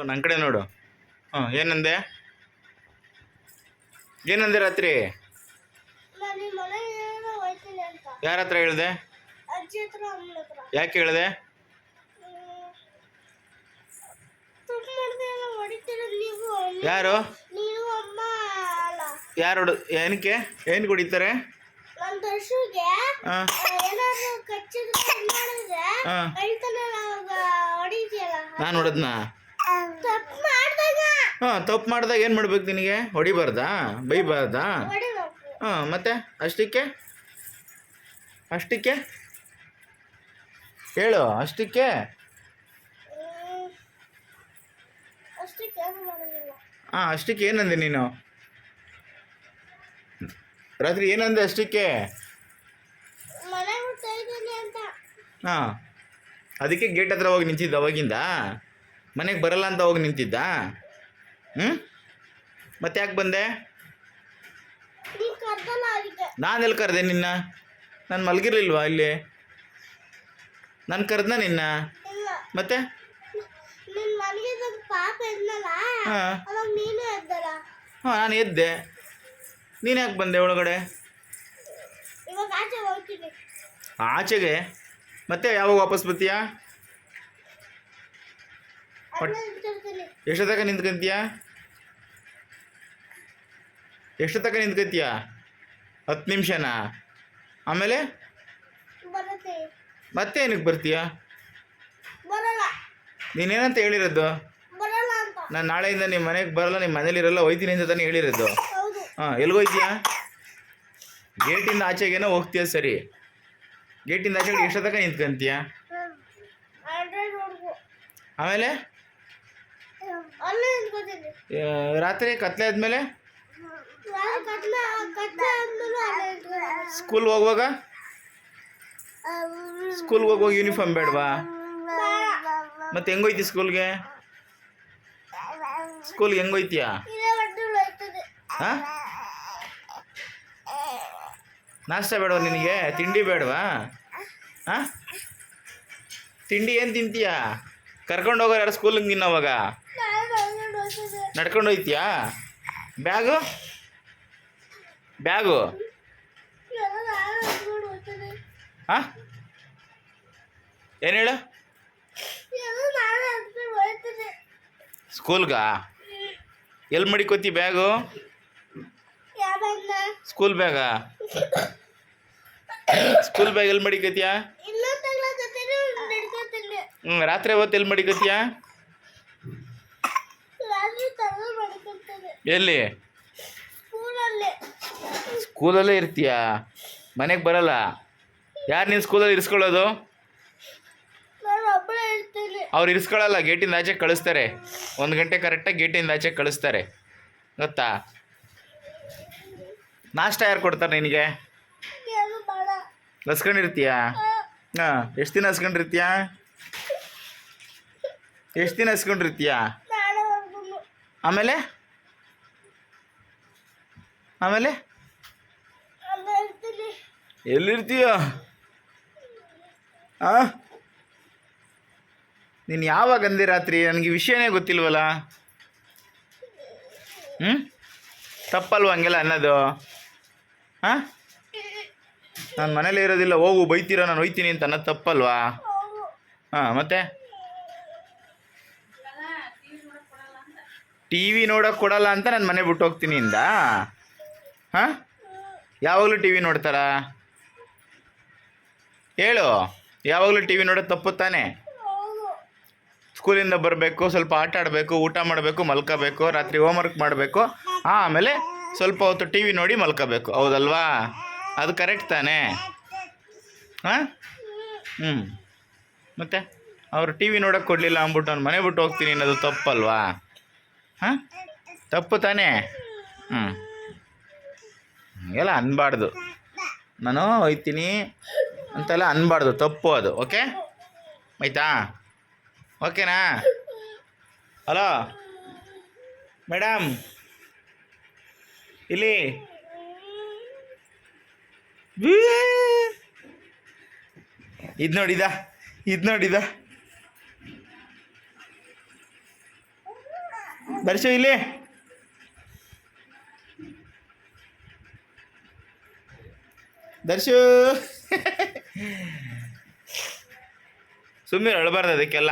ನನ್ನ ಕಡೆ ನೋಡು. ಏನಂದೆ ಏನಂದೆ ರಾತ್ರಿ? ಯಾರ ಹತ್ರ ಹೇಳಿದೆ? ಯಾಕೆ ಹೇಳಿದೆ? ಯಾರು ಯಾರು ಏನಕ್ಕೆ ಏನು ಕುಡಿತಾರೆ? ನಾನು ಹೊಡೆದ್ನ? ತಪ್ಪು ಮಾಡಿದಾಗ ಏನು ಮಾಡ್ಬೇಕು ನಿನಗೆ? ಹೊಡಿಬಾರ್ದಾ? ಬೈಬಾರ್ದಾ? ಮತ್ತೆ ಅಷ್ಟಕ್ಕೆ ಹೇಳು. ಅಷ್ಟಕ್ಕೆ ಅಷ್ಟಕ್ಕೆ ಏನಂದೆ ನೀನು ರಾತ್ರಿ? ಏನಂದೆ ಅಷ್ಟಕ್ಕೆ? ಅದಕ್ಕೆ ಗೇಟ್ ಹತ್ರ ಹೋಗಿ ನಿಂತಿದ್ದ ಅವಾಗಿಂದ? ಮನೆಗೆ ಬರಲ್ಲ ಅಂತ ಹೋಗಿ ನಿಂತಿದ್ದ? ಮತ್ತೆ ಯಾಕೆ ಬಂದೆ? ನಾನು ಎಲ್ಲಿ ಕರೆದೆ ನಿನ್ನ? ನಾನು ಮಲಗಿರ್ಲಿಲ್ವಾ ಇಲ್ಲಿ? ನಾನು ಕರೆದ್ನ ನಿನ್ನ? ಮತ್ತೆ ನಾನು ಎದ್ದೆ. ನೀನು ಯಾಕೆ ಬಂದೆ ಒಳಗಡೆ? ಆಚೆಗೆ? ಮತ್ತೆ ಯಾವಾಗ ವಾಪಸ್ ಬರ್ತೀಯಾ? ಎಷ್ಟೊತ್ತಕ ನಿಂತ್ಕೊಂತೀಯ? 10 ನಿಮಿಷನಾ? ಆಮೇಲೆ ಮತ್ತೆ ಏನಕ್ಕೆ ಬರ್ತೀಯ? ನೀನೇನಂತ ಹೇಳಿರೋದು? ನಾನು ನಾಳೆಯಿಂದ ನಿಮ್ಮ ಮನೆಗೆ ಬರಲ್ಲ, ನಿಮ್ಮ ಮನೇಲಿರಲ್ಲ, ಹೋಯ್ತೀನಿ ಅಂತ ತಾನೇ ಹೇಳಿರೋದು. ಎಲ್ಲಿಗೋಯ್ತೀಯ? ಗೇಟಿಂದ ಆಚೆಗೇನೋ ಹೋಗ್ತೀಯ, ಸರಿ. ಗೇಟಿಂದ ಆಚೆಗೆ ಎಷ್ಟೊತ್ತಕ ನಿಂತ್ಕೊಂತೀಯ? ಆಮೇಲೆ ರಾತ್ರಿ ಕತ್ಲೆ ಆದ್ಮೇಲೆ ಸ್ಕೂಲ್ಗೆ ಹೋಗುವಾಗ ಯೂನಿಫಾರ್ಮ್ ಬೇಡವಾ? ಮತ್ತೆ ಹೆಂಗೋಯ್ತಿ ಸ್ಕೂಲ್ಗೆ ಹೆಂಗೋಯ್ತೀಯ? ನಾಷ್ಟ ಬೇಡವಾ ನಿನಗೆ? ತಿಂಡಿ ಬೇಡವಾ? ತಿಂಡಿ ಏನು ತಿಂತೀಯ? ಕರ್ಕೊಂಡು ಹೋಗೋರು ಯಾರು ಸ್ಕೂಲಿಗೆ? ನಿನ್ನ ಅವಾಗ ನಡ್ಕೊಂಡು ಹೋಯ್ತೀಯಾ? ಬ್ಯಾಗು ಏನು ಹೇಳು? ಸ್ಕೂಲ್ಗ ಎಲ್ಲಿ ಮಡಿಕೋತಿ ಬ್ಯಾಗು? ಸ್ಕೂಲ್ ಬ್ಯಾಗ್ ಎಲ್ಲಿ ಮಡಿಕೋತಿಯಾ? ರಾತ್ರಿ ಹೊತ್ತು ಎಲ್ಲಿ ಮಡಿಕೋತಿಯಾ? ಎಲ್ಲಿ? ಸ್ಕೂಲಲ್ಲೇ ಇರ್ತೀಯಾ? ಮನೆಗೆ ಬರಲ್ಲ? ಯಾರು ನೀನು ಸ್ಕೂಲಲ್ಲಿ ಇರಿಸ್ಕೊಳ್ಳೋದು? ಅವ್ರು ಇರಿಸ್ಕೊಳ್ಳಲ್ಲ, ಗೇಟಿಂದ ಆಚೆ ಕಳಿಸ್ತಾರೆ. 1 ಗಂಟೆ ಕರೆಕ್ಟಾಗಿ ಗೇಟಿಂದ ಆಚೆ ಕಳಿಸ್ತಾರೆ, ಗೊತ್ತಾ? ನಾಷ್ಟ ಯಾರು ಕೊಡ್ತಾರೆ ನಿನಗೆ? ಹಸ್ಕೊಂಡಿರ್ತೀಯಾ? ಎಷ್ಟು ದಿನ ಹಸ್ಕೊಂಡಿರ್ತೀಯಾ? ಆಮೇಲೆ ಎಲ್ಲಿರ್ತೀಯ? ನೀನು ಯಾವಾಗ ಅಂದೆ ರಾತ್ರಿ? ನನಗೆ ವಿಷಯನೇ ಗೊತ್ತಿಲ್ವಲ್ಲ. ತಪ್ಪಲ್ವ ಹಂಗೆಲ್ಲ ಅನ್ನೋದು? ನಾನು ಮನೇಲೇ ಇರೋದಿಲ್ಲ, ಹೋಗು ಬೈತೀರ, ನಾನು ಹೋಯ್ತೀನಿ ಅಂತ ಅನ್ನೋದು ತಪ್ಪಲ್ವಾ? ಮತ್ತೆ ಟಿ ವಿ ನೋಡೋಕೆ ಕೊಡಲ್ಲ ಅಂತ ನಾನು ಮನೆ ಬಿಟ್ಟು ಹೋಗ್ತೀನಿ ಇಂದ? ಯಾವಾಗಲೂ ಟಿ ವಿ ನೋಡ್ತಾರಾ? ಹೇಳು, ಯಾವಾಗಲೂ ಟಿ ವಿ ನೋಡೋದು ತಪ್ಪು ತಾನೆ? ಸ್ಕೂಲಿಂದ ಬರಬೇಕು, ಸ್ವಲ್ಪ ಆಟ ಆಡಬೇಕು, ಊಟ ಮಾಡಬೇಕು, ಮಲ್ಕೋಬೇಕು, ರಾತ್ರಿ ಹೋಮ್ವರ್ಕ್ ಮಾಡಬೇಕು, ಆಮೇಲೆ ಸ್ವಲ್ಪ ಹೊತ್ತು ಟಿ ವಿ ನೋಡಿ ಮಲ್ಕೋಬೇಕು, ಹೌದಲ್ವಾ? ಅದು ಕರೆಕ್ಟ್ ತಾನೇ? ಮತ್ತೆ ಅವರು ಟಿ ವಿ ನೋಡೋಕೆ ಕೊಡಲಿಲ್ಲ ಅಂದ್ಬಿಟ್ಟು ನಾನು ಮನೆ ಬಿಟ್ಟು ಹೋಗ್ತೀನಿ ಅನ್ನೋದು ತಪ್ಪಲ್ವಾ? ತಪ್ಪು ತಾನೇ? ಹಂಗೆಲ್ಲ ಅನ್ಬಾರ್ದು. ನಾನು ಹೋಯ್ತೀನಿ ಅಂತೆಲ್ಲ ಅನ್ಬಾರ್ದು, ತಪ್ಪು ಅದು. ಓಕೆ ಆಯಿತಾ? ಓಕೆನಾ? ಹಲೋ ಮೇಡಮ್, ಇಲ್ಲಿ ಇದು ನೋಡಿದ ದರ್ಶು ಇಲ್ಲಿ ದರ್ಶು ಸುಮ್ಮನೆ ಅಳಬಾರ್ದು ಅದಕ್ಕೆಲ್ಲ.